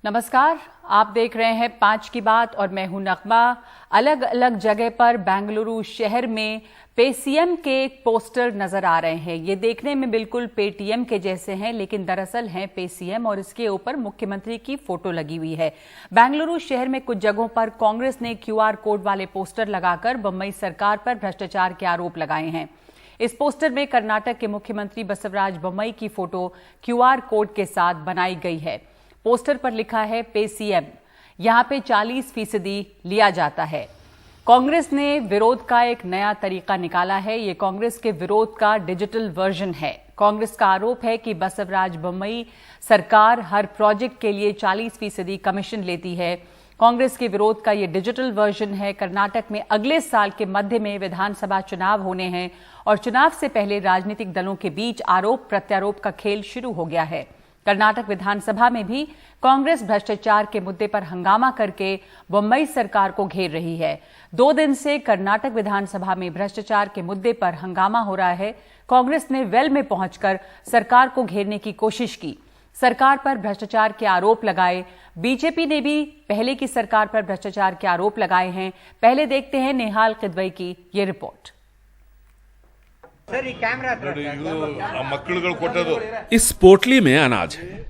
नमस्कार, आप देख रहे हैं 5 की बात और मैं हूं नगमा। अलग अलग जगह पर बेंगलुरु शहर में पेसीएम के पोस्टर नजर आ रहे हैं। ये देखने में बिल्कुल पेटीएम के जैसे हैं, लेकिन दरअसल हैं पेसीएम और इसके ऊपर मुख्यमंत्री की फोटो लगी हुई है। बेंगलुरु शहर में कुछ जगहों पर कांग्रेस ने क्यूआर कोड वाले पोस्टर लगाकर बम्बई सरकार पर भ्रष्टाचार के आरोप लगाए हैं। इस पोस्टर में कर्नाटक के मुख्यमंत्री बसवराज बोम्मई की फोटो क्यूआर कोड के साथ बनाई गई है। पोस्टर पर लिखा है पेसीएम, यहां पे 40% लिया जाता है। कांग्रेस ने विरोध का एक नया तरीका निकाला है। ये कांग्रेस के विरोध का डिजिटल वर्जन है। कांग्रेस का आरोप है कि बसवराज बोम्मई सरकार हर प्रोजेक्ट के लिए 40% कमीशन लेती है। कांग्रेस के विरोध का ये डिजिटल वर्जन है। कर्नाटक में अगले साल के मध्य में विधानसभा चुनाव होने हैं और चुनाव से पहले राजनीतिक दलों के बीच आरोप प्रत्यारोप का खेल शुरू हो गया है। कर्नाटक विधानसभा में भी कांग्रेस भ्रष्टाचार के मुद्दे पर हंगामा करके बोम्मई सरकार को घेर रही है। 2 दिन से कर्नाटक विधानसभा में भ्रष्टाचार के मुद्दे पर हंगामा हो रहा है। कांग्रेस ने वेल में पहुंचकर सरकार को घेरने की कोशिश की, सरकार पर भ्रष्टाचार के आरोप लगाए। बीजेपी ने भी पहले की सरकार पर भ्रष्टाचार के आरोप लगाए हैं। पहले देखते हैं नेहाल किदवई की ये रिपोर्ट। इस पोटली में अनाज है।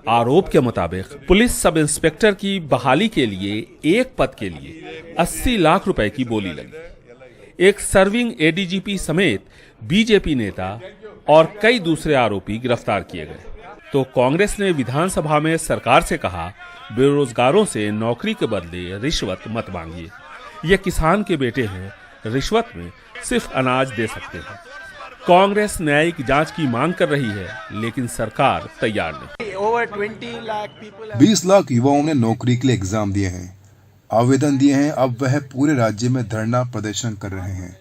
आरोप के मुताबिक पुलिस सब इंस्पेक्टर की बहाली के लिए एक पद के लिए 80 लाख रुपए की बोली लगी। एक सर्विंग एडीजीपी समेत बीजेपी नेता और कई दूसरे आरोपी गिरफ्तार किए गए। तो कांग्रेस ने विधानसभा में सरकार से कहा, बेरोजगारों से नौकरी के बदले रिश्वत मत मांगिए। ये किसान के बेटे हैं, रिश्वत में सिर्फ अनाज दे सकते हैं। कांग्रेस न्यायिक जांच की मांग कर रही है, लेकिन सरकार तैयार नहीं। 20 लाख युवाओं ने नौकरी के लिए एग्जाम दिए हैं, आवेदन दिए हैं। अब वह पूरे राज्य में धरना प्रदर्शन कर रहे हैं,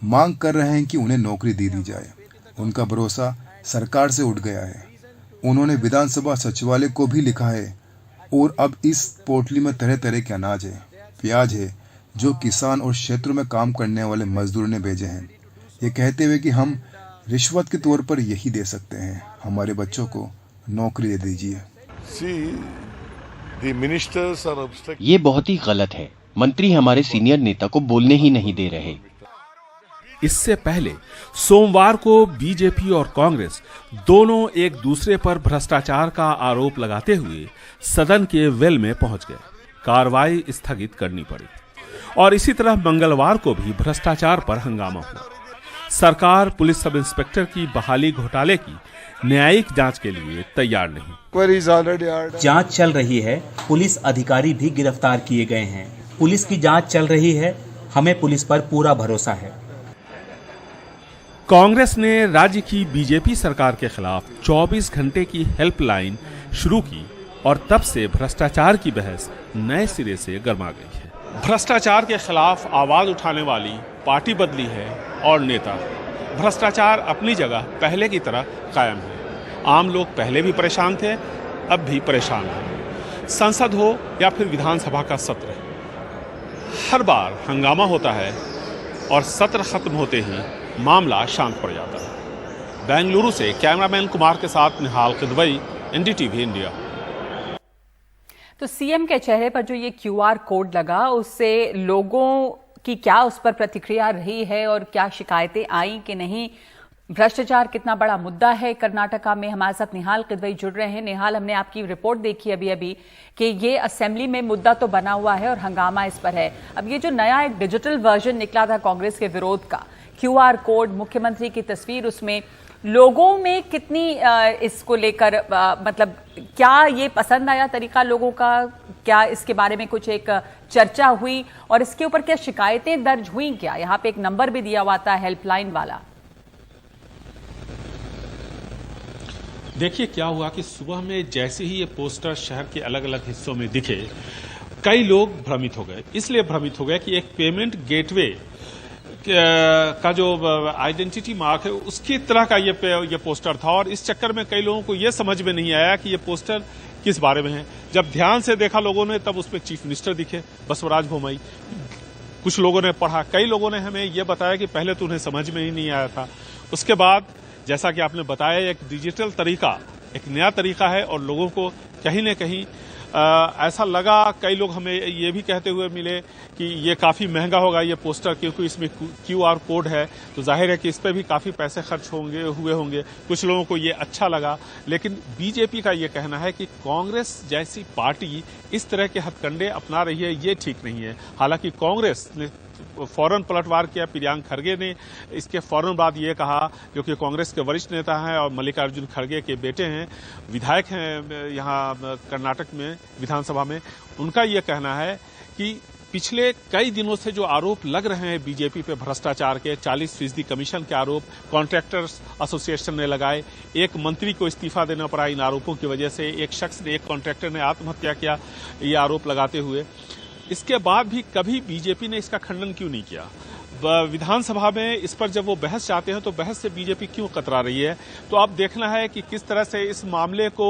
मांग कर रहे हैं कि उन्हें नौकरी दे दी जाए। उनका भरोसा सरकार से उठ गया है। उन्होंने विधानसभा सचिवालय को भी लिखा है और अब इस पोटली में तरह तरह के अनाज है, प्याज है, जो किसान और क्षेत्रों में काम करने वाले मजदूरों ने भेजे हैं, ये कहते हुए कि हम रिश्वत के तौर पर यही दे सकते हैं, हमारे बच्चों को नौकरी दे दीजिए। ये बहुत ही गलत है। मंत्री हमारे सीनियर नेता को बोलने ही नहीं दे रहे। इससे पहले सोमवार को बीजेपी और कांग्रेस दोनों एक दूसरे पर भ्रष्टाचार का आरोप लगाते हुए सदन के वेल में पहुंच गए। कार्रवाई स्थगित करनी पड़ी और इसी तरह मंगलवार को भी भ्रष्टाचार पर हंगामा हुआ। सरकार पुलिस सब इंस्पेक्टर की बहाली घोटाले की न्यायिक जांच के लिए तैयार नहीं। जांच चल रही है, पुलिस अधिकारी भी गिरफ्तार किए गए हैं। पुलिस की जांच चल रही है, हमें पुलिस पर पूरा भरोसा है। कांग्रेस ने राज्य की बीजेपी सरकार के खिलाफ 24 घंटे की हेल्पलाइन शुरू की और तब से भ्रष्टाचार की बहस नए सिरे से गर्मा गई है। भ्रष्टाचार के खिलाफ आवाज उठाने वाली पार्टी बदली है और नेता। भ्रष्टाचार अपनी जगह पहले की तरह कायम है। आम लोग पहले भी परेशान थे, अब भी परेशान हैं। संसद हो या फिर विधानसभा का सत्र, हर बार हंगामा होता है और सत्र खत्म होते ही मामला शांत पड़ जाता है। बेंगलुरु से कैमरामैन कुमार के साथ निहाल किदवई, एनडीटीवी इंडिया। तो सीएम के चेहरे पर जो ये क्यूआर कोड लगा, उससे लोगों की क्या उस पर प्रतिक्रिया रही है और क्या शिकायतें आई कि नहीं? भ्रष्टाचार कितना बड़ा मुद्दा है कर्नाटका में? हमारे साथ निहाल किदवई जुड़ रहे हैं। निहाल, हमने आपकी रिपोर्ट देखी अभी कि ये असेंबली में मुद्दा तो बना हुआ है और हंगामा इस पर है। अब ये जो नया एक डिजिटल वर्जन निकला था कांग्रेस के विरोध का, क्यूआर कोड, मुख्यमंत्री की तस्वीर, उसमें लोगों में कितनी इसको लेकर मतलब क्या ये पसंद आया तरीका लोगों का? क्या इसके बारे में कुछ एक चर्चा हुई और इसके ऊपर क्या शिकायतें दर्ज हुई? क्या यहाँ पे एक नंबर भी दिया हुआ था हेल्पलाइन वाला? देखिए क्या हुआ कि सुबह में जैसे ही ये पोस्टर शहर के अलग अलग हिस्सों में दिखे, कई लोग भ्रमित हो गए। इसलिए भ्रमित हो गए कि एक पेमेंट गेटवे का जो आइडेंटिटी मार्क है उसकी तरह का ये पोस्टर था और इस चक्कर में कई लोगों को ये समझ में नहीं आया कि ये पोस्टर किस बारे में है। जब ध्यान से देखा लोगों ने, तब उसमें चीफ मिनिस्टर दिखे, बसवराज बोम्मई। कुछ लोगों ने पढ़ा, कई लोगों ने हमें ये बताया कि पहले तो उन्हें समझ में ही नहीं आया था। उसके बाद जैसा कि आपने बताया, एक डिजिटल तरीका, एक नया तरीका है और लोगों को कहीं न कहीं ऐसा लगा, कई लोग हमें ये भी कहते हुए मिले कि ये काफी महंगा होगा ये पोस्टर, क्योंकि इसमें QR कोड है, तो जाहिर है कि इस पर भी काफी पैसे खर्च हुए होंगे। कुछ लोगों को ये अच्छा लगा, लेकिन बीजेपी का ये कहना है कि कांग्रेस जैसी पार्टी इस तरह के हथकंडे अपना रही है, ये ठीक नहीं है। हालांकि कांग्रेस ने फौरन पलटवार किया। प्रियांक खड़गे ने इसके फौरन बाद ये कहा, जो कि कांग्रेस के वरिष्ठ नेता हैं और मल्लिकार्जुन खड़गे के बेटे हैं, विधायक हैं यहाँ कर्नाटक में विधानसभा में, उनका ये कहना है कि पिछले कई दिनों से जो आरोप लग रहे हैं बीजेपी पे भ्रष्टाचार के, 40% कमीशन के आरोप कॉन्ट्रैक्टर्स एसोसिएशन ने लगाए, एक मंत्री को इस्तीफा देना पड़ा इन आरोपों की वजह से, एक शख्स ने, एक कॉन्ट्रैक्टर ने आत्महत्या किया ये आरोप लगाते हुए। इसके बाद भी कभी बीजेपी ने इसका खंडन क्यों नहीं किया? विधानसभा में इस पर जब वो बहस चाहते हैं तो बहस से बीजेपी क्यों कतरा रही है? तो अब देखना है कि किस तरह से इस मामले को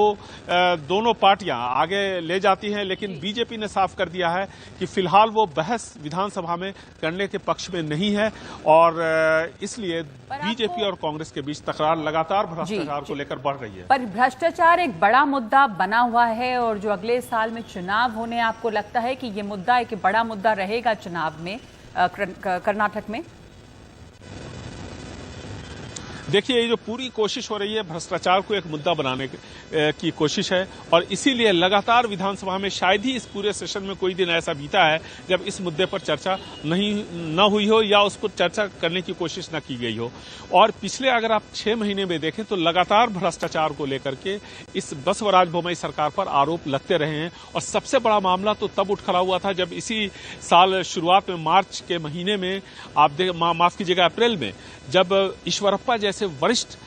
दोनों पार्टियां आगे ले जाती हैं, लेकिन बीजेपी ने साफ कर दिया है कि फिलहाल वो बहस विधानसभा में करने के पक्ष में नहीं है और इसलिए बीजेपी और कांग्रेस के बीच तकरार लगातार भ्रष्टाचार को लेकर बढ़ रही है। पर भ्रष्टाचार एक बड़ा मुद्दा बना हुआ है और जो अगले साल में चुनाव होने, आपको लगता है कि ये मुद्दा एक बड़ा मुद्दा रहेगा चुनाव में कर्नाटक में? देखिए, ये जो पूरी कोशिश हो रही है भ्रष्टाचार को एक मुद्दा बनाने की कोशिश है और इसीलिए लगातार विधानसभा में शायद ही इस पूरे सेशन में कोई दिन ऐसा बीता है जब इस मुद्दे पर चर्चा न हुई हो या उस पर चर्चा करने की कोशिश न की गई हो। और पिछले अगर आप 6 महीने में देखें तो लगातार भ्रष्टाचार को लेकर के इस बसवराज बोम्मई सरकार पर आरोप लगते रहे हैं और सबसे बड़ा मामला तो तब उठ खड़ा हुआ था जब इसी साल शुरुआत में मार्च के महीने में माफ कीजिएगा अप्रैल में, जब ईश्वरप्पा जैसे वरिष्ठ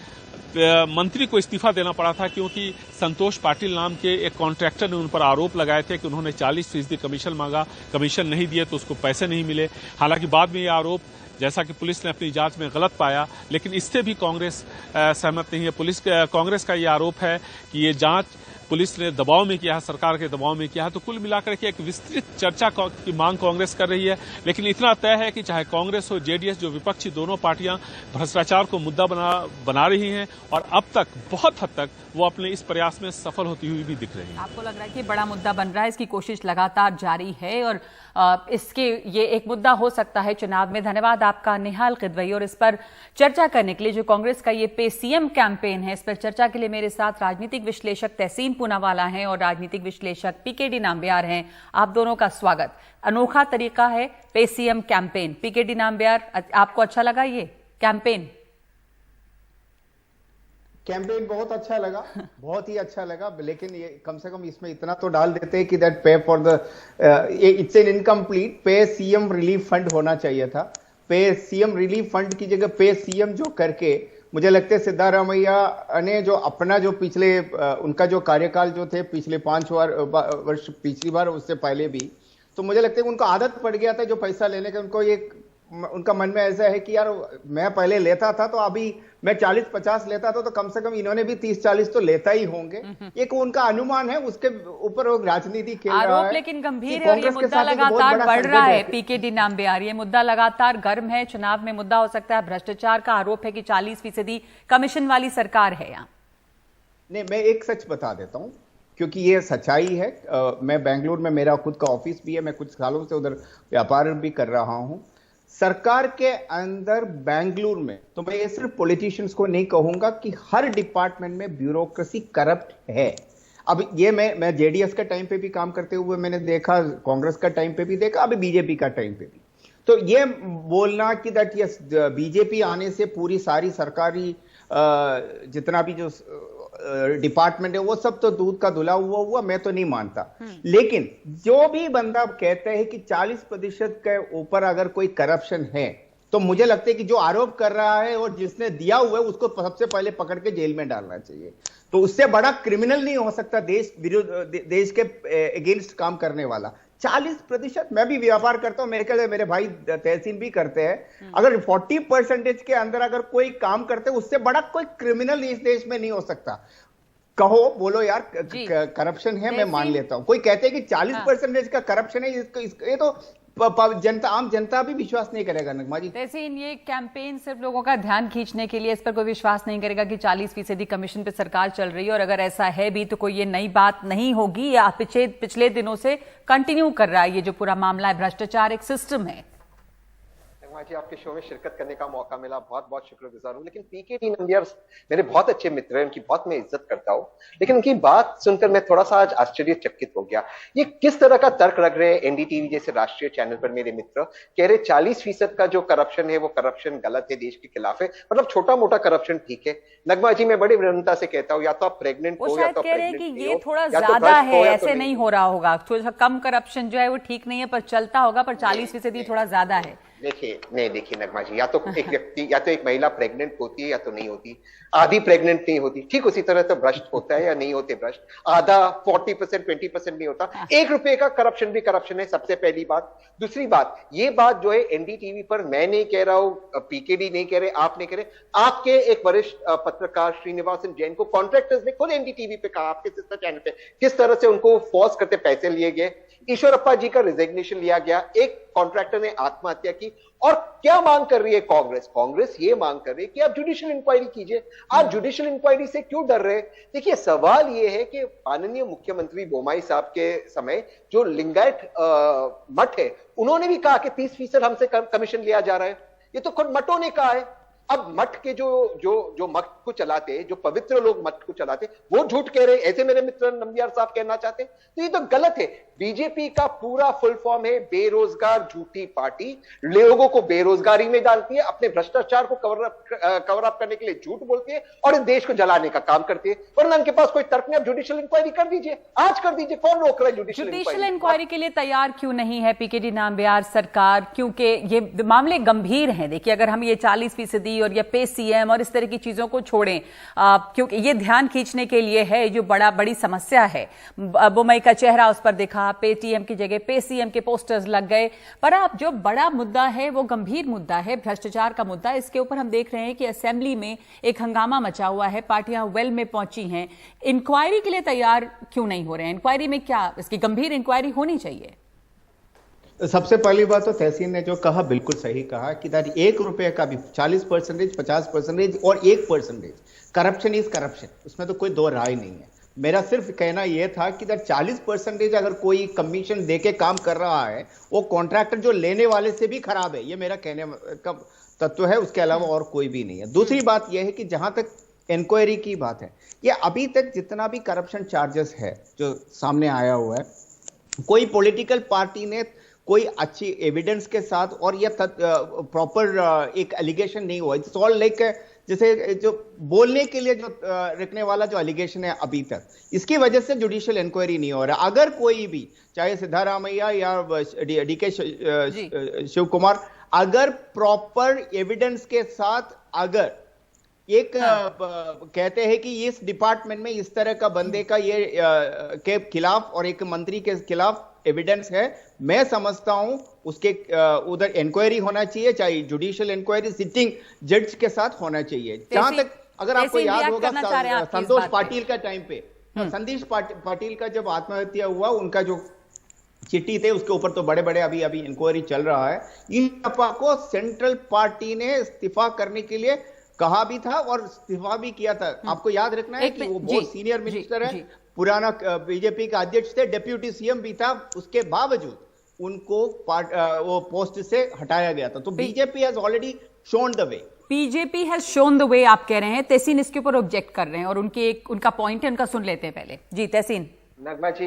मंत्री को इस्तीफा देना पड़ा था क्योंकि संतोष पाटिल नाम के एक कॉन्ट्रैक्टर ने उन पर आरोप लगाए थे कि उन्होंने 40% कमीशन मांगा, कमीशन नहीं दिए तो उसको पैसे नहीं मिले। हालांकि बाद में ये आरोप, जैसा कि पुलिस ने अपनी जांच में गलत पाया, लेकिन इससे भी कांग्रेस सहमत नहीं है। कांग्रेस का ये आरोप है कि ये जांच पुलिस ने दबाव में किया है, सरकार के दबाव में किया है। तो कुल मिलाकर के एक विस्तृत चर्चा की मांग कांग्रेस कर रही है, लेकिन इतना तय है कि चाहे कांग्रेस हो जेडीएस, जो विपक्षी दोनों पार्टियां भ्रष्टाचार को मुद्दा बना रही हैं और अब तक बहुत हद तक वो अपने इस प्रयास में सफल होती हुई भी दिख रही है। आपको लग रहा है कि बड़ा मुद्दा बन रहा है, इसकी कोशिश लगातार जारी है और इसके ये एक मुद्दा हो सकता है चुनाव में। धन्यवाद आपका निहाल किदवई। और इस पर चर्चा करने के लिए जो कांग्रेस का ये पे सीएम कैंपेन है, इस पर चर्चा के लिए मेरे साथ राजनीतिक विश्लेषक तहसीन पूनावाला हैं और राजनीतिक विश्लेषक पीकेडी नाम्बियार हैं। आप दोनों का स्वागत। अनोखा तरीका है पे सीएम कैंपेन। पीकेडी नाम्बियार, आपको अच्छा लगा ये कैंपेन? कैंपेन बहुत अच्छा लगा, बहुत ही अच्छा लगा, लेकिन ये कम से कम इसमें इतना तो डाल देते हैं कि दैट पे for the it's an incomplete पे सीएम रिलीफ फंड होना चाहिए था। पे सीएम रिलीफ फंड की जगह पे सीएम जो करके, मुझे लगता है सिद्धारमैया ने जो अपना जो पिछले उनका जो कार्यकाल जो थे पिछले 5 वर्ष पिछली बार, उससे पहले भी, तो मुझे लगता है कि उनको आदत पड़ गया था जो पैसा लेने का। उनका मन में ऐसा है कि यार मैं पहले लेता था तो अभी मैं 40-50 लेता था, तो कम से कम इन्होंने भी 30-40 तो लेता ही होंगे। एक उनका अनुमान है, उसके ऊपर वो राजनीति खेल रहा है। लेकिन गंभीर है और ये मुद्दा लगातार बढ़ रहा है। पीकेडी नाम्बियार, ये मुद्दा लगातार गर्म है, चुनाव में मुद्दा हो सकता है। भ्रष्टाचार का आरोप है कि 40% कमीशन वाली सरकार है यहाँ। नहीं, मैं एक सच बता देता हूँ क्योंकि ये सच्चाई है। मैं बेंगलुरु में, मेरा खुद का ऑफिस भी है, मैं कुछ सालों से उधर व्यापार भी कर रहा हूं। सरकार के अंदर बेंगलुरु में, तो मैं ये सिर्फ पॉलिटिशियंस को नहीं कहूंगा कि हर डिपार्टमेंट में ब्यूरोक्रेसी करप्ट है। अब ये मैं जेडीएस के टाइम पे भी काम करते हुए मैंने देखा, कांग्रेस का टाइम पे भी देखा, अभी बीजेपी का टाइम पे भी। तो ये बोलना कि दैट यस बीजेपी आने से पूरी सारी सरकारी जितना भी जो डिपार्टमेंट है वो सब तो दूध का धुला हुआ, मैं तो नहीं मानता। लेकिन जो भी बंदा कहता है कि 40% के ऊपर अगर कोई करप्शन है, तो मुझे लगता है कि जो आरोप कर रहा है और जिसने दिया हुआ है उसको सबसे पहले पकड़ के जेल में डालना चाहिए। तो उससे बड़ा क्रिमिनल नहीं हो सकता देश के अगेंस्ट काम करने वाला। 40%, मैं भी व्यापार करता हूं, मेरे भाई तहसीन भी करते हैं। अगर 40% के अंदर अगर कोई काम करते, उससे बड़ा कोई क्रिमिनल इस देश में नहीं हो सकता। कहो बोलो यार, जी। करप्शन है, मैं मान तहसीन- लेता हूं। कोई कहते हैं कि 40% का करप्शन है, ये तो जनता, आम जनता भी विश्वास नहीं करेगा नगमा जी। तहसीन, ये कैंपेन सिर्फ लोगों का ध्यान खींचने के लिए, इस पर कोई विश्वास नहीं करेगा कि 40% कमीशन पे सरकार चल रही है, और अगर ऐसा है भी तो कोई ये नई बात नहीं होगी, या पिछले दिनों से कंटिन्यू कर रहा है ये जो पूरा मामला है, भ्रष्टाचार एक सिस्टम है। जी, आपके शो में शिरकत करने का मौका मिला, बहुत बहुत शुक्रगुजार हूं। लेकिन पीके नंबियार मेरे बहुत अच्छे मित्र हैं, उनकी बहुत मैं इज्जत करता हूं, लेकिन उनकी बात सुनकर मैं थोड़ा सा आज आश्चर्यचकित हो गया। ये किस तरह का तर्क रख रहे हैं एनडीटीवी जैसे राष्ट्रीय चैनल पर मेरे मित्र, कह रहे 40% का जो करप्शन है वो करप्शन गलत है, देश के खिलाफ है, मतलब छोटा मोटा करप्शन ठीक है। नगमा जी, मैं बड़ी विनम्रता से कहता हूं, या तो आप प्रेग्नेंट हो या तो कह रहे हैं कि ये थोड़ा या तो ज्यादा भ्रष्ट है, हो या ऐसे तो नहीं हो रहा होगा, थोड़ा कम करप्शन जो है वो ठीक नहीं है, पर चलता होगा, पर 40% थोड़ा ज्यादा है। देखिए नगमा जी, या तो एक व्यक्ति या तो एक महिला प्रेग्नेंट होती है या तो नहीं होती, आधी प्रेग्नेंट नहीं होती, ठीक उसी तरह तो भ्रष्ट होता है या नहीं होते भ्रष्ट, आधा 40% 20% नहीं होता। 1 रुपए का करप्शन भी करप्शन है, सबसे पहली बात। दूसरी बात, ये बात जो है एनडीटीवी पर मैं नहीं कह रहा हूं, पीकेडी नहीं कह रहे, आप नहीं कह रहे, आपके एक वरिष्ठ पत्रकार श्रीनिवासन जैन को कॉन्ट्रैक्टर्स ने खुद एनडीटीवी पे कहा, आपके सिस्टर चैनल पे, किस तरह से उनको फोर्स करते पैसे लिए गए, ईश्वरप्पा जी का रिजिग्नेशन लिया गया, एक कॉन्ट्रैक्टर ने आत्महत्या की। और क्या मांग कर रही है कांग्रेस ये मांग कर रही है कि आप जुडिशियल इंक्वायरी कीजिए। आप जुडिशियल इंक्वायरी से क्यों डर रहे हैं? देखिए, सवाल ये है कि माननीय मुख्यमंत्री बोम्मई साहब के समय जो लिंगायत मठ है, उन्होंने भी कहा कि 30% हमसे कमीशन लिया जा रहा है, ये तो खुद मठों ने कहा है। अब मठ के जो मठ को चलाते, जो पवित्र लोग मठ को चलाते, वो झूठ कह रहे, ऐसे मेरे मित्र नंबियार साहब कहना चाहते हैं, तो ये तो गलत है। बीजेपी का पूरा फुल फॉर्म है बेरोजगार झूठी पार्टी, लोगों को बेरोजगारी में डालती है, अपने भ्रष्टाचार को कवर अप करने के लिए झूठ बोलती है और इस देश को जलाने का काम करती है। वरना उनके पास कोई तर्क नहीं, आप जुडिशियल इंक्वायरी कर दीजिए, आज कर दीजिए, कौन रोक रहा है जुडिशियल इंक्वायरी के लिए तैयार क्यों नहीं है पीकेडी नाम्बियार सरकार? क्योंकि ये मामले गंभीर हैं। देखिए, अगर हम ये 40% और ये पे सीएम और इस तरह की चीजों को छोड़ें, क्योंकि ये ध्यान खींचने के लिए है, जो बड़ी समस्या है। बोम्मई का चेहरा उस पर दिखा, पेटीएम की जगह पे सीएम के पोस्टर्स लग गए, पर अब जो बड़ा मुद्दा है वो गंभीर मुद्दा है, भ्रष्टाचार का मुद्दा। इसके ऊपर हम देख रहे हैं कि असेंबली में एक हंगामा मचा हुआ है, पार्टियां वेल में पहुंची हैं। इंक्वायरी के लिए तैयार क्यों नहीं हो रहे हैं? इंक्वायरी में क्या, इसकी गंभीर इंक्वायरी होनी चाहिए। सबसे पहली बात तो तहसीन ने जो कहा बिल्कुल सही कहा कि 1 रुपए का भी 40%, 50% और 1% करप्शन इज करप्शन, उसमें तो कोई दो राय नहीं है। मेरा सिर्फ कहना यह था कि 40% अगर कोई कमीशन देके काम कर रहा है, वो कॉन्ट्रैक्टर जो लेने वाले से भी खराब है, ये मेरा कहने का तत्व है, उसके अलावा और कोई भी नहीं है। दूसरी बात यह है कि जहां तक इंक्वायरी की बात है, ये अभी तक जितना भी करप्शन चार्जेस है जो सामने आया हुआ है, कोई पॉलिटिकल पार्टी ने कोई अच्छी एविडेंस के साथ और ये प्रॉपर एक एलिगेशन नहीं हुआ। इट्स ऑल लाइक जैसे जो बोलने के लिए जो रखने वाला जो एलिगेशन है अभी तक, इसकी वजह से जुडिशियल इंक्वायरी नहीं हो रहा। अगर कोई भी, चाहे सिद्धारामैया या डीके शिव कुमार, अगर प्रॉपर एविडेंस के साथ अगर एक कहते हैं कि इस डिपार्टमेंट में इस तरह का बंदे का ये के खिलाफ और एक मंत्री के खिलाफ एविडेंस है, मैं समझता हूं उसके उधर इंक्वायरी होना चाहिए, चाहे जुडिशियल इंक्वायरी सिटिंग जज के साथ होना चाहिए। जहां तक अगर आपको याद होगा संतोष पाटिल का टाइम पे, संतोष पाटिल का जब आत्महत्या हुआ, उनका जो चिट्ठी थे उसके ऊपर तो बड़े बड़े अभी इंक्वायरी चल रहा है। येदियुरप्पा को सेंट्रल पार्टी ने इस्तीफा करने के लिए कहा भी था और इस्तीफा भी किया था। आपको याद रखना है कि वो बहुत सीनियर मिनिस्टर है, पुराना बीजेपी का अध्यक्ष थे, डेप्यूटी सीएम भी था, उसके बावजूद उनको वो पोस्ट से हटाया गया था। तो BJP has already shown the way, BJP has shown the way आप कह रहे हैं। तहसीन इसके ऊपर ऑब्जेक्ट कर रहे हैं और उनका पॉइंट है, उनका सुन लेते हैं पहले। जी तहसीन। नगमा जी,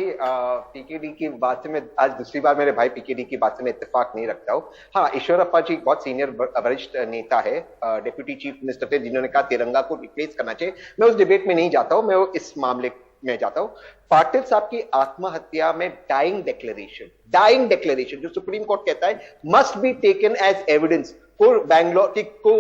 पीकेडी की बात से मैं आज दूसरी बार मेरे भाई पीकेडी की बात से मैं इत्तेफाक नहीं रखता हूँ। हाँ, ईश्वरप्पा जी बहुत सीनियर वरिष्ठ नेता है, डिप्यूटी चीफ मिनिस्टर थे, जिन्होंने कहा तिरंगा को रिप्लेस करना चाहिए। मैं उस डिबेट में नहीं जाता हूँ, मैं इस मामले में जाता हूं। पाटिल साहब की आत्महत्या में डाइंग डिक्लेरेशन जो सुप्रीम कोर्ट कहता है must be taken as evidence, Bangalore को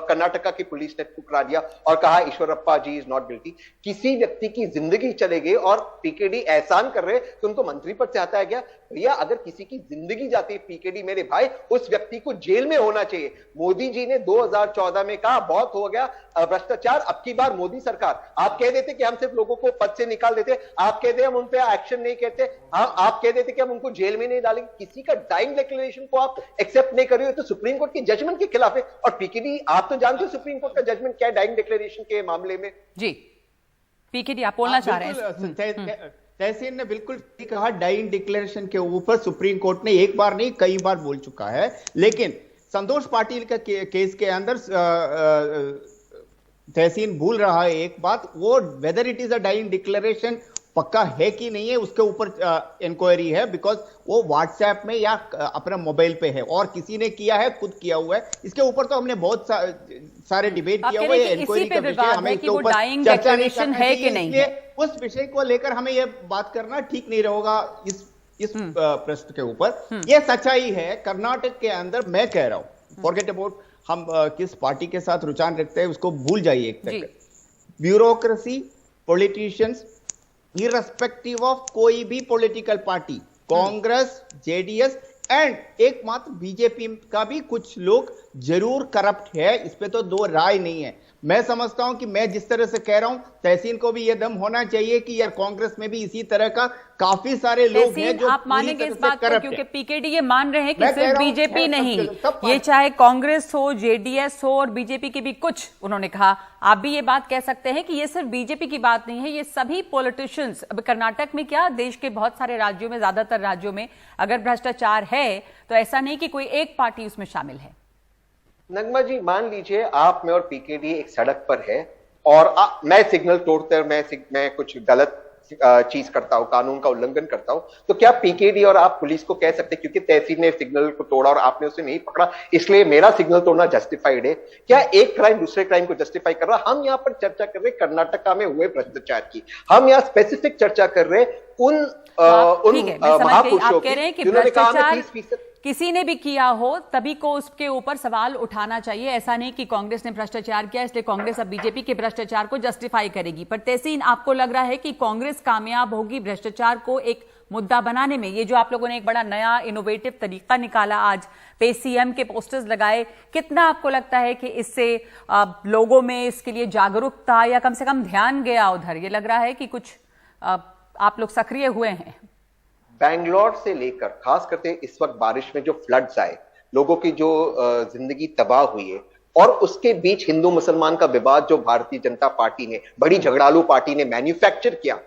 कर्नाटका की पुलिस ने ठुकरा दिया और कहा Eshwarappa ji is not guilty. किसी व्यक्ति की जिंदगी चले गई और पीकेडी एहसान कर रहे तो उनको मंत्री पद से हटाया गया। भैया अगर किसी की जिंदगी जाती है पीकेडी मेरे भाई, उस व्यक्ति को जेल में होना चाहिए। मोदी जी ने 2014 में कहा बहुत हो गया भ्रष्टाचार, अब की बार मोदी सरकार। आप कह देते कि हम सिर्फ लोगों को पद से निकाल देते, आप कहते हम उन पे एक्शन नहीं कहते, आप कह देते कि हम उनको जेल में नहीं डालेंगे। किसी का डाइंग डिक्लेरेशन को आप एक्सेप्ट नहीं कर रहे हो तो सुप्रीम कोर्ट की जजमेंट के खिलाफ है। और पीकेडी आप तो जानते हो सुप्रीम कोर्ट का जजमेंट क्या है डाइंग डिक्लेरेशन के मामले में। जी पीकेडी आप बोलना चाह रहे हैं? तहसीन ने बिल्कुल ठीक कहा, डाइंग डिक्लेरेशन के ऊपर सुप्रीम कोर्ट ने एक बार नहीं कई बार बोल चुका है। लेकिन संतोष पाटिल का केस के अंदर तहसीन भूल रहा है एक बात, वो whether it is a dying declaration पक्का है कि नहीं है उसके ऊपर इंक्वायरी है, बिकॉज वो व्हाट्सएप में या अपने मोबाइल पे है और किसी ने किया है, खुद किया हुआ है। इसके ऊपर तो हमने बहुत सारे डिबेट किया हुआ है, इंक्वायरी का विषय हमें इसके ऊपर चर्चा नहीं करना है कि नहीं है। उस विषय को लेकर हमें यह बात करना ठीक नहीं रहेगा इस प्रश्न के ऊपर। यह सच्चाई है कर्नाटक के अंदर। मैं कह रहा हूं फॉरगेट अबाउट हम किस पार्टी के साथ रुझान रखते हैं उसको भूल जाइए एक तक। ब्यूरोक्रेसी, पॉलिटिशियंस, इररेस्पेक्टिव ऑफ कोई भी political party, Congress, JDS and एकमात्र बीजेपी का भी कुछ लोग जरूर करप्ट है, इस पे तो दो राय नहीं है। मैं समझता हूं कि मैं जिस तरह से कह रहा हूं तहसीन को भी यह दम होना चाहिए कि यार कांग्रेस में भी इसी तरह का काफी सारे लोग हैं जो आप मानेंगे इस बात को, क्योंकि पीकेडी ये मान रहे हैं कि सिर्फ बीजेपी नहीं, ये चाहे कांग्रेस हो, जेडीएस हो और बीजेपी के भी कुछ, उन्होंने कहा आप भी ये बात कह सकते हैं कि ये सिर्फ बीजेपी की बात नहीं है, ये सभी पॉलिटिशियंस। अब कर्नाटक में क्या, देश के बहुत सारे राज्यों में, ज्यादातर राज्यों में अगर भ्रष्टाचार है तो ऐसा नहीं कि कोई एक पार्टी उसमें शामिल है। नगमा जी मान लीजिए आप में और पीकेडी एक सड़क पर है और मैं सिग्नल तोड़ते मैं कुछ गलत चीज करता हूं, कानून का उल्लंघन करता हूं, तो क्या पीकेडी और आप पुलिस को कह सकते क्योंकि तहसीन ने सिग्नल को तोड़ा और आपने उसे नहीं पकड़ा इसलिए मेरा सिग्नल तोड़ना जस्टिफाइड है? क्या एक क्राइम दूसरे क्राइम को जस्टिफाई कर रहा? हम यहां पर चर्चा कर रहे कर्नाटका में हुए भ्रष्टाचार की, हम यहां स्पेसिफिक चर्चा कर रहे उन महापुरुषों की जिन्होंने कहा 30% किसी ने भी किया हो तभी को उसके ऊपर सवाल उठाना चाहिए। ऐसा नहीं कि कांग्रेस ने भ्रष्टाचार किया इसलिए कांग्रेस अब बीजेपी के भ्रष्टाचार को जस्टिफाई करेगी। पर तहसीन, आपको लग रहा है कि कांग्रेस कामयाब होगी भ्रष्टाचार को एक मुद्दा बनाने में? ये जो आप लोगों ने एक बड़ा नया इनोवेटिव तरीका निकाला, आज पेसीएम के पोस्टर्स लगाए, कितना आपको लगता है कि इससे लोगों में इसके लिए जागरूकता या कम से कम ध्यान गया उधर? ये लग रहा है कि कुछ आप लोग सक्रिय हुए हैं। बैंगलोर से लेकर खास करके इस वक्त बारिश में जो फ्लड्स आए, लोगों की जो जिंदगी तबाह हुई है और उसके बीच हिंदू मुसलमान का विवाद जो भारतीय जनता पार्टी ने, बड़ी झगड़ालू पार्टी ने मैन्युफैक्चर किया,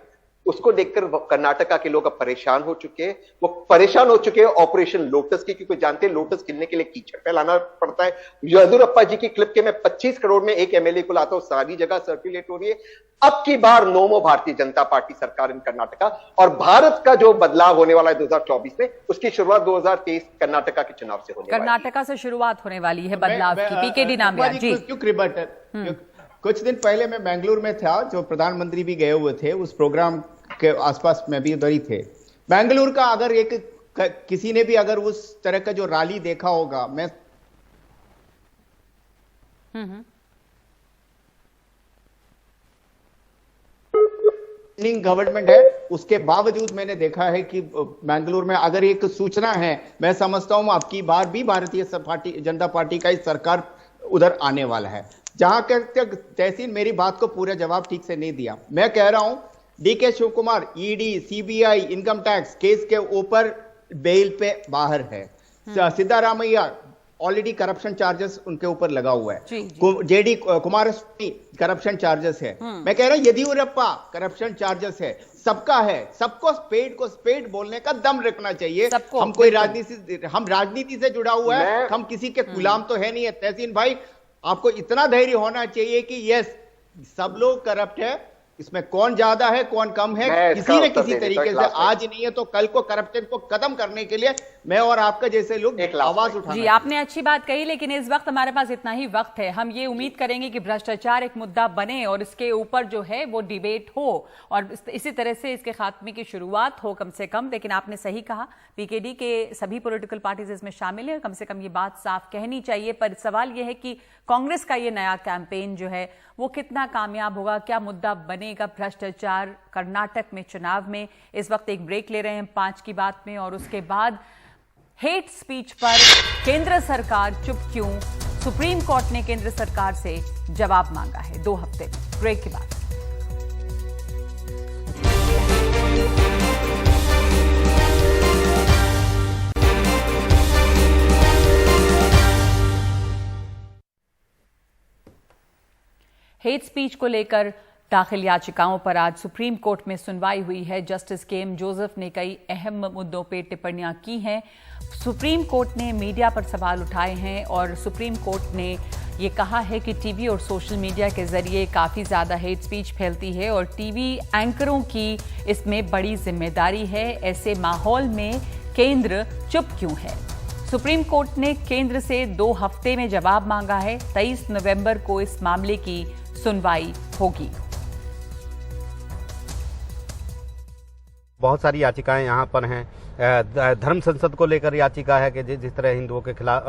उसको देखकर कर्नाटका के लोग अब परेशान हो चुके हैं। वो परेशान हो चुके हैं ऑपरेशन लोटस की, क्योंकि जानते हैं लोटस गिनने के लिए कीचड़ फैलाना पड़ता है। येदियुरप्पा जी की क्लिप के मैं 25 करोड़ में एक एमएलए को लाता हूं, सारी जगह सर्कुलेट हो रही है। अब की बार नोमो भारतीय जनता पार्टी सरकार इन कर्नाटका, और भारत का जो बदलाव होने वाला है 2024 में, उसकी शुरुआत 2023 कर्नाटका के चुनाव से होने वाली है। कर्नाटका से शुरुआत होने वाली है बदलाव की। पीकेडी नाम जी, कुछ दिन पहले मैं बेंगलुरु में था, जो प्रधानमंत्री भी गए हुए थे, उस प्रोग्राम के आसपास में भी उधर ही थे। बेंगलुरु का अगर किसी ने भी अगर उस तरह का जो रैली देखा होगा, मैं गवर्नमेंट है, उसके बावजूद मैंने देखा है कि बेंगलुरु में अगर एक सूचना है, मैं समझता हूं अब की बार भी भारतीय जनता पार्टी का ही सरकार उधर आने वाला है। जहां तक तहसीन मेरी बात को पूरा जवाब ठीक से नहीं दिया, मैं कह रहा हूं DK Shiva Kumar ED, CBI, income tax case के ऊपर बेल पे बाहर है। सिद्धारामैया ऑलरेडी करप्शन चार्जेस उनके ऊपर लगा हुआ है। जेडी कुमारस्वामी करप्शन चार्जेस है। मैं कह रहा हूं येदियुरप्पा करप्शन चार्जेस है। सबका है, सबको स्पेड को स्पेड बोलने का दम रखना चाहिए। हम कोई राजनीति से जुड़ा हुआ है, हम किसी के गुलाम तो है नहीं है। तहसीन भाई, आपको इतना धैर्य होना चाहिए कि यस, सब लोग करप्ट है, इसमें कौन ज्यादा है कौन कम है, किसी न किसी तरीके से आज नहीं है तो कल को करप्शन को खत्म करने के लिए मैं और आपका जैसे लोग आवाज उठाना। जी, आपने अच्छी बात कही, लेकिन इस वक्त हमारे पास इतना ही वक्त है। हम ये उम्मीद करेंगे कि भ्रष्टाचार एक मुद्दा बने और इसके ऊपर जो है वो डिबेट हो और इसी तरह से इसके खात्मे की शुरुआत हो कम से कम। लेकिन आपने सही कहा, पीकेडी के सभी पॉलिटिकल पार्टीज इसमें शामिल है, कम से कम ये बात साफ कहनी चाहिए। पर सवाल यह है कि कांग्रेस का ये नया कैंपेन जो है वो कितना कामयाब होगा, क्या मुद्दा बनेगा भ्रष्टाचार कर्नाटक में चुनाव में। इस वक्त एक ब्रेक ले रहे हैं 5 की बात में और उसके बाद हेट स्पीच पर केंद्र सरकार चुप क्यों, सुप्रीम कोर्ट ने केंद्र सरकार से जवाब मांगा है 2 हफ्ते में। ब्रेक के बाद हेट स्पीच को लेकर दाखिल याचिकाओं पर आज सुप्रीम कोर्ट में सुनवाई हुई है। Justice KM. जोसेफ ने कई अहम मुद्दों पर टिप्पणियां की हैं। सुप्रीम कोर्ट ने मीडिया पर सवाल उठाए हैं और सुप्रीम कोर्ट ने ये कहा है कि टीवी और सोशल मीडिया के जरिए काफ़ी ज़्यादा हेट स्पीच फैलती है और टीवी एंकरों की इसमें बड़ी जिम्मेदारी है। ऐसे माहौल में केंद्र चुप क्यों है? सुप्रीम कोर्ट ने केंद्र से 2 हफ्ते में जवाब मांगा है। 23 नवंबर को इस मामले की सुनवाई होगी। बहुत सारी याचिकाएं यहाँ पर हैं। धर्म संसद को लेकर याचिका है कि जिस तरह हिंदुओं के खिलाफ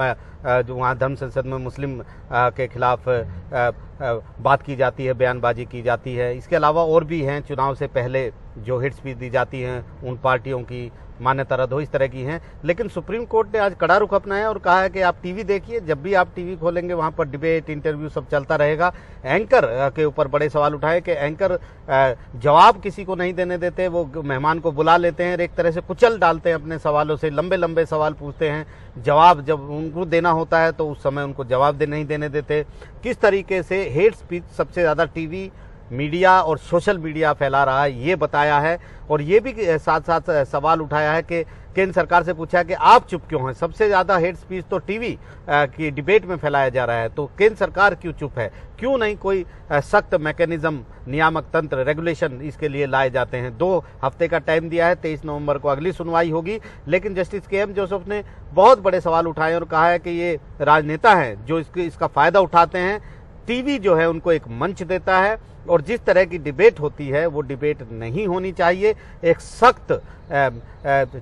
जो वहाँ धर्म संसद में मुस्लिम के खिलाफ बात की जाती है, बयानबाजी की जाती है। इसके अलावा और भी हैं, चुनाव से पहले जो हिट स्पीच दी जाती हैं उन पार्टियों की मान्यता रद्द हो, इस तरह की हैं। लेकिन सुप्रीम कोर्ट ने आज कड़ा रुख अपनाया और कहा है कि आप टीवी देखिए, जब भी आप टीवी खोलेंगे वहां पर डिबेट, इंटरव्यू सब चलता रहेगा। एंकर के ऊपर बड़े सवाल उठाए कि एंकर जवाब किसी को नहीं देने देते, वो मेहमान को बुला लेते हैं, एक तरह से कुचल डालते हैं अपने सवालों से, लंबे लंबे सवाल पूछते हैं, जवाब जब उनको देना होता है तो उस समय उनको जवाब नहीं देने देते। किस तरीके से हेट स्पीच सबसे ज्यादा टीवी, मीडिया और सोशल मीडिया फैला रहा है, ये बताया है। और ये भी साथ साथ सवाल उठाया है कि केंद्र सरकार से पूछा कि आप चुप क्यों हैं? सबसे ज्यादा हेट स्पीच तो टीवी की डिबेट में फैलाया जा रहा है, तो केंद्र सरकार क्यों चुप है? क्यों नहीं कोई सख्त मैकेनिज्म, नियामक तंत्र, रेगुलेशन इसके लिए लाए जाते हैं? 2 हफ्ते का टाइम दिया है, 23 नवंबर को अगली सुनवाई होगी। लेकिन जस्टिस के.एम. जोसेफ ने बहुत बड़े सवाल उठाए और कहा है कि ये राजनेता हैं जो इसका फायदा उठाते हैं। टीवी जो है उनको एक मंच देता है और जिस तरह की डिबेट होती है वो डिबेट नहीं होनी चाहिए। एक सख्त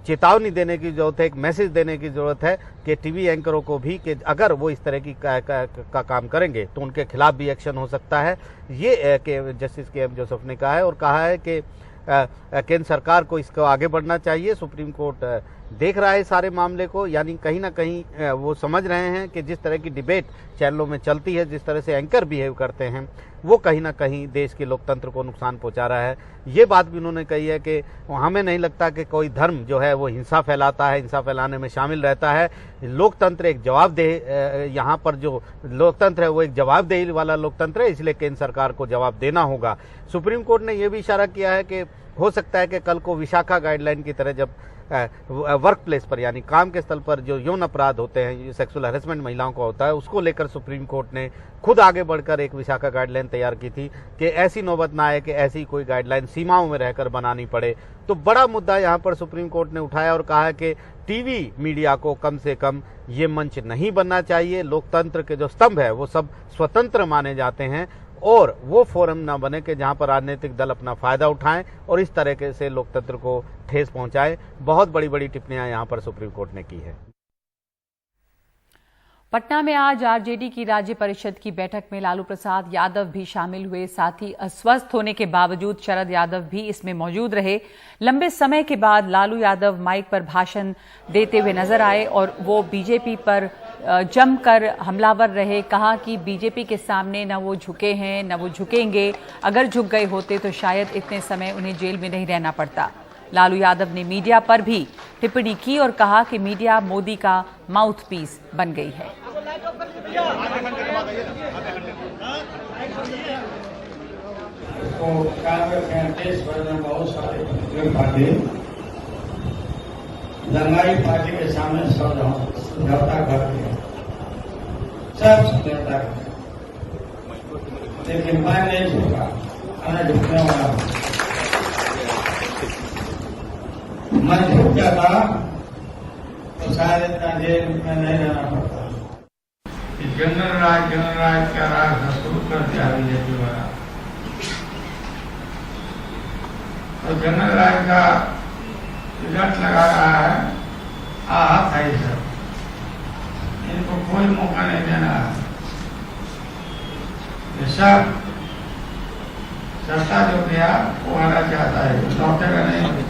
चेतावनी देने की जरूरत है, एक मैसेज देने की जरूरत है कि टीवी एंकरों को भी कि अगर वो इस तरह की का काम करेंगे तो उनके खिलाफ भी एक्शन हो सकता है। ये जस्टिस के.एम. जोसेफ ने कहा है और कहा है कि केंद्र सरकार को इसको आगे बढ़ना चाहिए। सुप्रीम कोर्ट देख रहा है सारे मामले को, यानी कहीं ना कहीं वो समझ रहे हैं कि जिस तरह की डिबेट चैनलों में चलती है, जिस तरह से एंकर बिहेव करते हैं, वो कहीं ना कहीं देश के लोकतंत्र को नुकसान पहुंचा रहा है। ये बात भी उन्होंने कही है कि हमें नहीं लगता कि कोई धर्म जो है वो हिंसा फैलाता है, हिंसा फैलाने में शामिल रहता है। लोकतंत्र एक जवाबदेह, यहाँ पर जो लोकतंत्र है वो एक जवाबदेही वाला लोकतंत्र है, इसलिए केंद्र सरकार को जवाब देना होगा। सुप्रीम कोर्ट ने यह भी इशारा किया है कि हो सकता है कि कल को विशाखा गाइडलाइन की तरह जब वर्क प्लेस पर यानी काम के स्थल पर जो यौन अपराध होते हैं, सेक्सुअल हैरेसमेंट महिलाओं का होता है, उसको लेकर सुप्रीम कोर्ट ने खुद आगे बढ़कर एक विशाखा गाइडलाइन तैयार की थी कि ऐसी नौबत ना आए कि ऐसी कोई गाइडलाइन सीमाओं में रहकर बनानी पड़े। तो बड़ा मुद्दा यहाँ पर सुप्रीम कोर्ट ने उठाया और कहा है कि टीवी मीडिया को कम से कम ये मंच नहीं बनना चाहिए। लोकतंत्र के जो स्तंभ है वो सब स्वतंत्र माने जाते हैं और वो फोरम ना बने कि जहां पर राजनीतिक दल अपना फायदा उठाएं और इस तरह से लोकतंत्र को ठेस पहुंचाएं। बहुत बड़ी बड़ी टिप्पणियां यहां पर सुप्रीम कोर्ट ने की है। पटना में आज आरजेडी की राज्य परिषद की बैठक में लालू प्रसाद यादव भी शामिल हुए। साथ ही अस्वस्थ होने के बावजूद शरद यादव भी इसमें मौजूद रहे। लंबे समय के बाद लालू यादव माइक पर भाषण देते हुए नजर आए और वो बीजेपी पर जमकर हमलावर रहे। कहा कि बीजेपी के सामने न वो झुके हैं न वो झुकेंगे, अगर झुक गए होते तो शायद इतने समय उन्हें जेल में नहीं रहना पड़ता। लालू यादव ने मीडिया पर भी टिप्पणी की और कहा कि मीडिया मोदी का माउथपीस बन गई है। बहुत सारे दंगाई पार्टी के सामने समझौता करते हैं, सब समझौता करते, लेकिन मैं नहीं झुका। અને ઝૂકનેવાળા હો. मैं झुक जाता तो शायद इतना जेल में नहीं रहना पड़ता. जनरल राज का राज शुरू कर दिया बीजेपी वाला. तो जनरल राज का रिजल्ट लगा रहा है. हाथ है सब, इनको कोई मौका नहीं देना है. ये सब सत्ता जो दिया वो आना चाहता है, लौटेगा नहीं.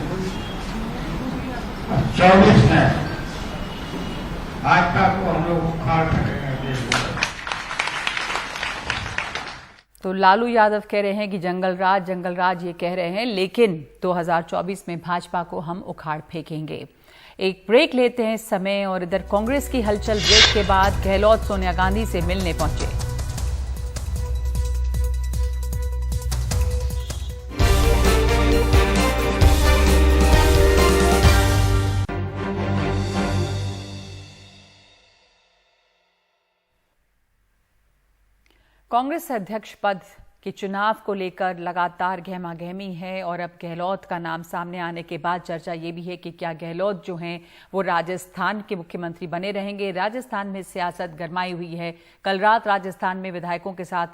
24 में भाजपा को हम लोग उखाड़ करेंगे. तो लालू यादव कह रहे हैं कि जंगल राज ये कह रहे हैं, लेकिन 2024 में भाजपा को हम उखाड़ फेंकेंगे. एक ब्रेक लेते हैं इस समय. और इधर कांग्रेस की हलचल. ब्रेक के बाद गहलोत सोनिया गांधी से मिलने पहुंचे. कांग्रेस अध्यक्ष पद के चुनाव को लेकर लगातार गहमागहमी है. और अब गहलोत का नाम सामने आने के बाद चर्चा ये भी है कि क्या गहलोत जो हैं वो राजस्थान के मुख्यमंत्री बने रहेंगे. राजस्थान में सियासत गरमाई हुई है. कल रात राजस्थान में विधायकों के साथ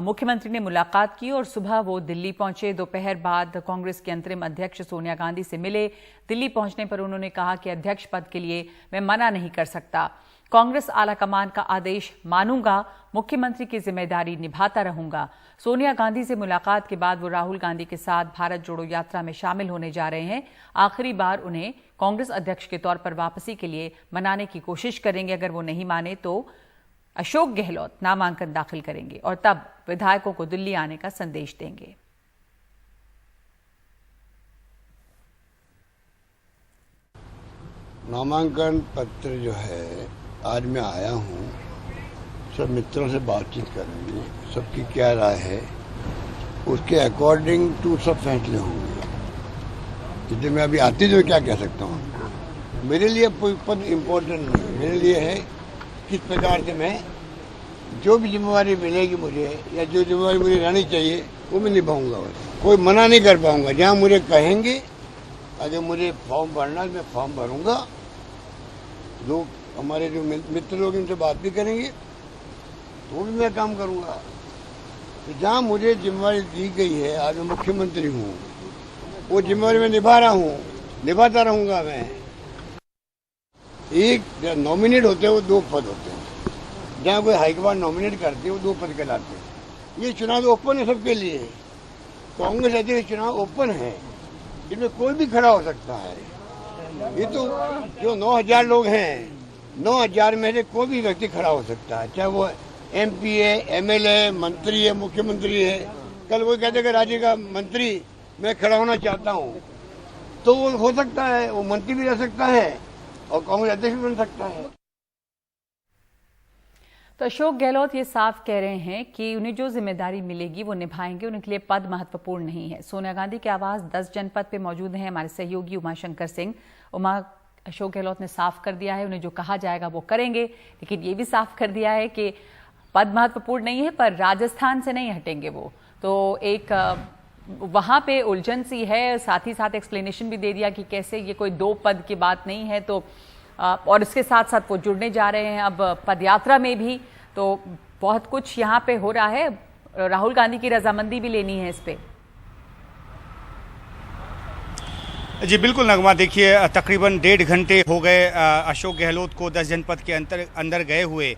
मुख्यमंत्री ने मुलाकात की और सुबह वो दिल्ली पहुंचे. दोपहर बाद कांग्रेस के अंतरिम अध्यक्ष सोनिया गांधी से मिले. दिल्ली पहुंचने पर उन्होंने कहा कि अध्यक्ष पद के लिए मैं मना नहीं कर सकता. कांग्रेस आलाकमान का आदेश मानूंगा, मुख्यमंत्री की जिम्मेदारी निभाता रहूंगा. सोनिया गांधी से मुलाकात के बाद वो राहुल गांधी के साथ भारत जोड़ो यात्रा में शामिल होने जा रहे हैं. आखिरी बार उन्हें कांग्रेस अध्यक्ष के तौर पर वापसी के लिए मनाने की कोशिश करेंगे. अगर वो नहीं माने तो अशोक गहलोत नामांकन दाखिल करेंगे और तब विधायकों को दिल्ली आने का संदेश देंगे. नामांकन पत्र जो है आज मैं आया हूँ, सब मित्रों से बातचीत करेंगे, सबकी क्या राय है उसके अकॉर्डिंग टू सब फैसले होंगे. इसलिए मैं अभी आते जो क्या कह सकता हूँ. मेरे लिए कोई पद इम्पोर्टेंट नहीं. मेरे लिए है किस प्रकार से मैं जो भी जिम्मेवारी मिलेगी मुझे या जो जिम्मेवारी मुझे रहनी चाहिए वो मैं निभाऊंगा. कोई मना नहीं कर पाऊंगा. जहाँ मुझे कहेंगे अगर मुझे फॉर्म भरना है मैं फॉर्म भरूंगा. लोग हमारे जो मित्र लोग इनसे बात भी करेंगे तो भी मैं काम करूंगा. तो जहाँ मुझे जिम्मेवारी दी गई है, आज मैं मुख्यमंत्री हूँ, वो जिम्मेवारी मैं निभा रहा हूँ, निभाता रहूंगा. मैं एक नॉमिनेट होते हैं वो 2 पद होते हैं. जहाँ कोई हाईकमान नॉमिनेट करते हैं वो 2 पद कहलाते हैं. ये चुनाव ओपन है सबके लिए. कांग्रेस अध्यक्ष चुनाव ओपन है, इसमें कोई भी खड़ा हो सकता है. ये तो जो 9000 लोग हैं, 9000 में से कोई भी व्यक्ति खड़ा हो सकता है, चाहे वो MP है, MLA है, मंत्री है, मुख्यमंत्री है. कल कोई कहते कि राज्य का मंत्री मैं खड़ा होना चाहता हूँ तो वो हो सकता है. वो मंत्री भी रह सकता है और कांग्रेस अध्यक्ष भी बन सकता है. तो अशोक गहलोत ये साफ कह रहे हैं कि उन्हें जो जिम्मेदारी मिलेगी वो निभाएंगे. उनके लिए पद महत्वपूर्ण नहीं है. सोनिया गांधी के आवास 10 जनपद पे मौजूद हैं हमारे सहयोगी उमाशंकर सिंह. अशोक गहलोत ने साफ कर दिया है उन्हें जो कहा जाएगा वो करेंगे, लेकिन ये भी साफ कर दिया है कि पद महत्वपूर्ण नहीं है पर राजस्थान से नहीं हटेंगे वो. तो एक वहां पे उलझन सी है. साथ ही साथ एक्सप्लेनेशन भी दे दिया कि कैसे ये कोई 2 पद की बात नहीं है. तो और इसके साथ साथ वो जुड़ने जा रहे हैं अब पदयात्रा में भी. तो बहुत कुछ यहाँ पे हो रहा है. राहुल गांधी की रजामंदी भी लेनी है इस पे. जी बिल्कुल नगमा. देखिए तकरीबन 1.5 घंटे हो गए अशोक गहलोत को 10 जनपद के अंदर गए हुए.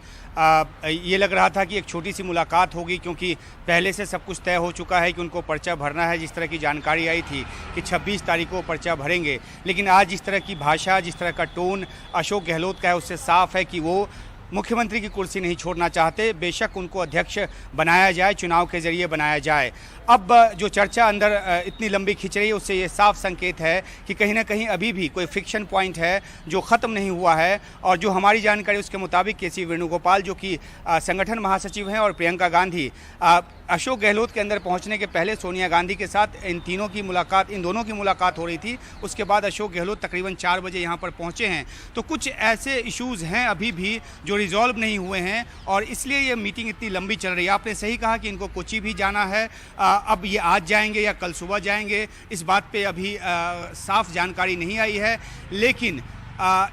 ये लग रहा था कि एक छोटी सी मुलाकात होगी क्योंकि पहले से सब कुछ तय हो चुका है कि उनको पर्चा भरना है. जिस तरह की जानकारी आई थी कि 26 तारीख को पर्चा भरेंगे, लेकिन आज जिस तरह की भाषा, जिस तरह का टोन अशोक गहलोत का है उससे साफ है कि वो मुख्यमंत्री की कुर्सी नहीं छोड़ना चाहते. बेशक उनको अध्यक्ष बनाया जाए, चुनाव के जरिए बनाया जाए. अब जो चर्चा अंदर इतनी लंबी खिंच रही है उससे ये साफ संकेत है कि कहीं ना कहीं अभी भी कोई फ्रिक्शन पॉइंट है जो ख़त्म नहीं हुआ है. और जो हमारी जानकारी उसके मुताबिक KC वेणुगोपाल जो कि संगठन महासचिव हैं और प्रियंका गांधी अशोक गहलोत के अंदर पहुंचने के पहले सोनिया गांधी के साथ इन दोनों की मुलाकात हो रही थी। उसके बाद अशोक गहलोत तकरीबन 4 बजे यहां पर पहुंचे हैं। तो कुछ ऐसे इश्यूज़ हैं अभी भी जो रिजॉल्व नहीं हुए हैं और इसलिए ये मीटिंग इतनी लंबी चल रही है। आपने सही कहा कि इनको कोची भी जाना है। अब ये आज जाएंगे या कल सुबह जाएंगे, इस बात पे अभी साफ जानकारी नहीं आई है। लेकिन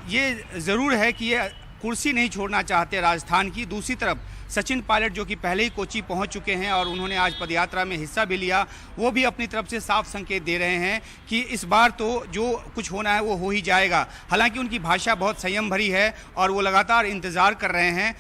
ये ज़रूर है कि ये कुर्सी नहीं छोड़ना चाहते राजस्थान की। दूसरी तरफ सचिन पायलट जो कि पहले ही कोची पहुंच चुके हैं और उन्होंने आज पदयात्रा में हिस्सा भी लिया, वो भी अपनी तरफ से साफ संकेत दे रहे हैं कि इस बार तो जो कुछ होना है वो हो ही जाएगा। हालांकि उनकी भाषा बहुत संयम भरी है और वो लगातार इंतज़ार कर रहे हैं।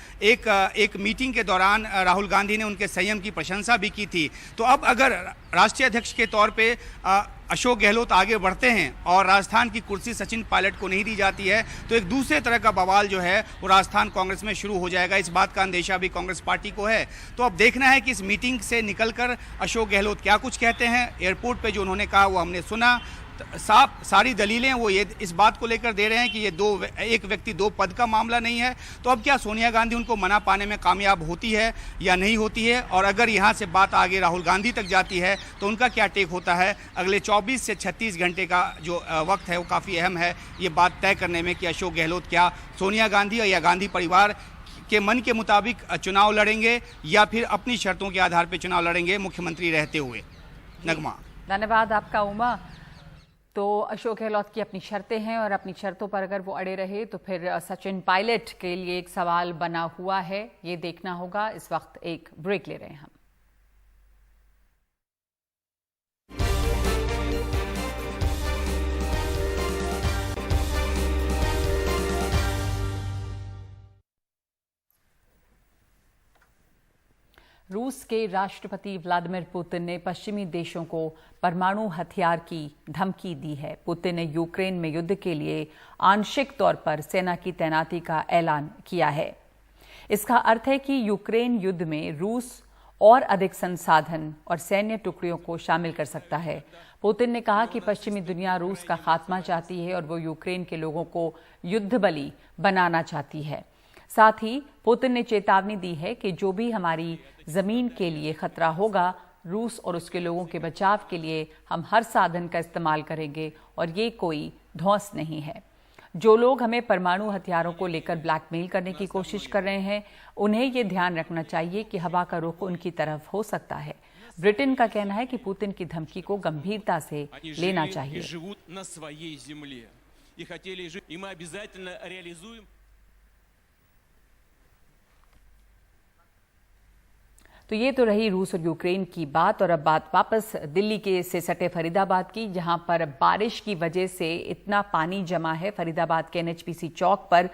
एक मीटिंग के दौरान राहुल गांधी ने उनके संयम की प्रशंसा भी की थी। तो अब अगर राष्ट्रीय अध्यक्ष के तौर पर अशोक गहलोत आगे बढ़ते हैं और राजस्थान की कुर्सी सचिन पायलट को नहीं दी जाती है तो एक दूसरे तरह का बवाल जो है वो राजस्थान कांग्रेस में शुरू हो जाएगा। इस बात का अंदेशा भी कांग्रेस पार्टी को है। तो अब देखना है कि इस मीटिंग से निकलकर अशोक गहलोत क्या कुछ कहते हैं। एयरपोर्ट पे जो उन्होंने कहा वो हमने सुना। सारी दलीलें वो ये इस बात को लेकर दे रहे हैं कि ये एक व्यक्ति 2 पद का मामला नहीं है। तो अब क्या सोनिया गांधी उनको मना पाने में कामयाब होती है या नहीं होती है, और अगर यहाँ से बात आगे राहुल गांधी तक जाती है तो उनका क्या टेक होता है। अगले 24 से 36 घंटे का जो वक्त है वो काफ़ी अहम है ये बात तय करने में कि अशोक गहलोत क्या सोनिया गांधी या गांधी परिवार के मन के मुताबिक चुनाव लड़ेंगे या फिर अपनी शर्तों के आधार पर चुनाव लड़ेंगे मुख्यमंत्री रहते हुए। नगमा, धन्यवाद आपका उमा। तो अशोक गहलोत की अपनी शर्तें हैं और अपनी शर्तों पर अगर वो अड़े रहे तो फिर सचिन पायलट के लिए एक सवाल बना हुआ है, ये देखना होगा। इस वक्त एक ब्रेक ले रहे हैं हम। रूस के राष्ट्रपति व्लादिमीर पुतिन ने पश्चिमी देशों को परमाणु हथियार की धमकी दी है। पुतिन ने यूक्रेन में युद्ध के लिए आंशिक तौर पर सेना की तैनाती का ऐलान किया है। इसका अर्थ है कि यूक्रेन युद्ध में रूस और अधिक संसाधन और सैन्य टुकड़ियों को शामिल कर सकता है। पुतिन ने कहा कि पश्चिमी दुनिया रूस का खात्मा चाहती है और वो यूक्रेन के लोगों को युद्ध बली बनाना चाहती है। साथ ही पुतिन ने चेतावनी दी है कि जो भी हमारी जमीन के लिए खतरा होगा, रूस और उसके लोगों के बचाव के लिए हम हर साधन का इस्तेमाल करेंगे और ये कोई धौंस नहीं है। जो लोग हमें परमाणु हथियारों को लेकर ब्लैकमेल करने की कोशिश कर रहे हैं, उन्हें ये ध्यान रखना चाहिए कि हवा का रुख उनकी तरफ हो सकता है। ब्रिटेन का कहना है कि पुतिन की धमकी को गंभीरता से लेना चाहिए। तो ये तो रही रूस और यूक्रेन की बात। और अब बात वापस दिल्ली के से सटे फरीदाबाद की, जहां पर बारिश की वजह से इतना पानी जमा है। फरीदाबाद के NHPC चौक पर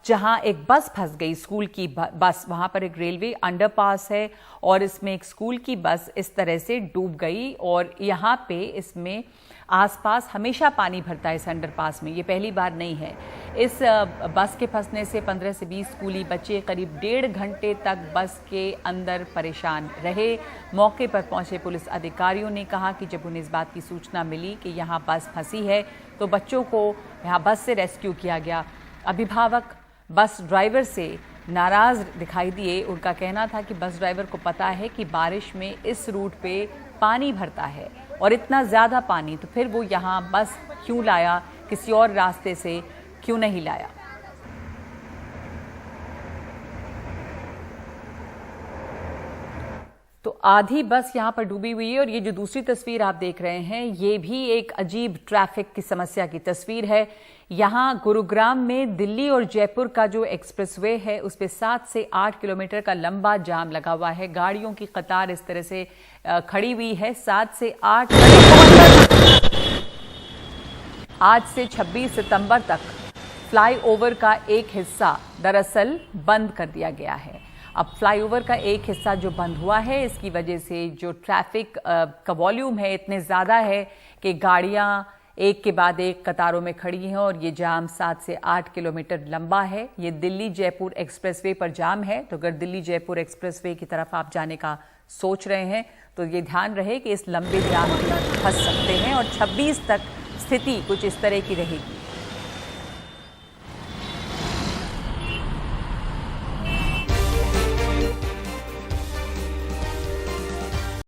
जहां एक बस फंस गई, स्कूल की बस, वहां पर एक रेलवे अंडरपास है और इसमें एक स्कूल की बस इस तरह से डूब गई और यहाँ पे इसमें आसपास हमेशा पानी भरता है इस अंडरपास में, ये पहली बार नहीं है। इस बस के फंसने से 15 से 20 स्कूली बच्चे करीब 1.5 घंटे तक बस के अंदर परेशान रहे। मौके पर पहुंचे पुलिस अधिकारियों ने कहा कि जब उन्हें इस बात की सूचना मिली कि यहाँ बस फंसी है तो बच्चों को यहाँ बस से रेस्क्यू किया गया। अभिभावक बस ड्राइवर से नाराज दिखाई दिए। उनका कहना था कि बस ड्राइवर को पता है कि बारिश में इस रूट पे पानी भरता है और इतना ज़्यादा पानी, तो फिर वो यहाँ बस क्यों लाया, किसी और रास्ते से क्यों नहीं लाया। तो आधी बस यहाँ पर डूबी हुई है और ये जो दूसरी तस्वीर आप देख रहे हैं ये भी एक अजीब ट्रैफिक की समस्या की तस्वीर है। यहाँ गुरुग्राम में दिल्ली और जयपुर का जो एक्सप्रेसवे है उस पे 7 से 8 किलोमीटर का लंबा जाम लगा हुआ है। गाड़ियों की कतार इस तरह से खड़ी हुई है। 7 से 8 आज से 26 सितंबर तक फ्लाईओवर का एक हिस्सा दरअसल बंद कर दिया गया है। अब फ्लाईओवर का एक हिस्सा जो बंद हुआ है इसकी वजह से जो ट्रैफिक का वॉल्यूम है इतने ज़्यादा है कि गाड़ियां एक के बाद एक कतारों में खड़ी हैं और ये जाम 7 से 8 किलोमीटर लंबा है। ये दिल्ली जयपुर एक्सप्रेसवे पर जाम है। तो अगर दिल्ली जयपुर एक्सप्रेसवे की तरफ आप जाने का सोच रहे हैं तो ये ध्यान रहे कि इस लंबे जाम में फंस सकते हैं और 26 तक स्थिति कुछ इस तरह की रहेगी।